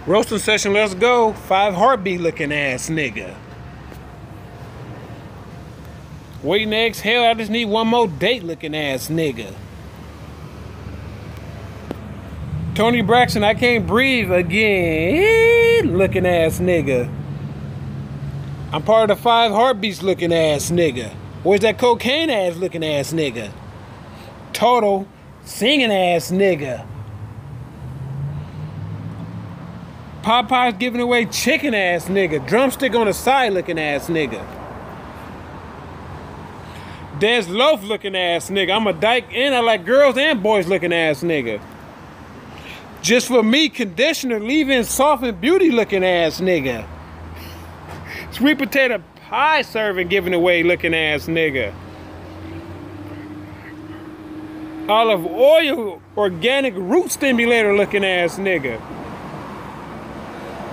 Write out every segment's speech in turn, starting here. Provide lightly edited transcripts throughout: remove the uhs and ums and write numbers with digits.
Roasting session, let's go. 5 heartbeat looking ass nigga. Waiting to exhale, I just need one more date looking ass nigga. Tony Braxton, I can't breathe again looking ass nigga. I'm part of the 5 heartbeats looking ass nigga. Where's that cocaine ass looking ass nigga? Total singing ass nigga. Popeye's giving away chicken ass nigga. Drumstick on the side looking ass nigga. Des Loaf looking ass nigga. I'm a dyke and I like girls and boys looking ass nigga. Just for me, conditioner leave-in soft and beauty looking ass nigga. Sweet potato pie serving giving away looking ass nigga. Olive oil organic root stimulator looking ass nigga.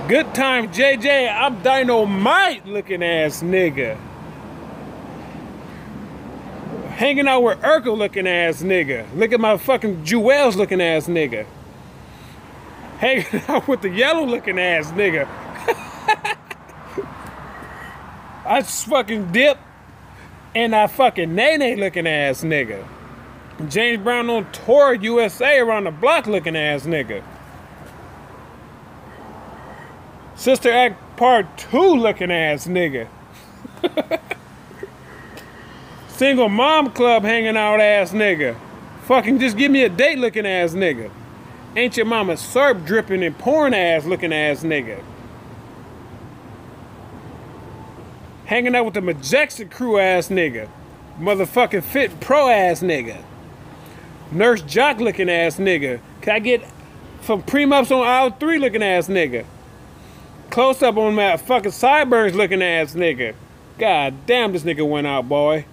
Good time JJ, I'm dynamite looking ass nigga. Hanging out with Urkel looking ass nigga. Look at my fucking Jewels looking ass nigga. Hanging out with the yellow looking ass nigga. I fucking dip and I fucking nay looking ass nigga. James Brown on tour USA around the block looking ass nigga. Sister Act Part 2 looking ass nigga. Single mom club hanging out ass nigga. Fucking just give me a date looking ass nigga. Ain't your mama syrup dripping and porn ass looking ass nigga. Hanging out with the Majestic crew ass nigga. Motherfucking Fit Pro ass nigga. Nurse Jock looking ass nigga. Can I get some prenups on aisle 3 looking ass nigga? Close up on that fucking sideburns looking ass nigga. God damn, this nigga went out, boy.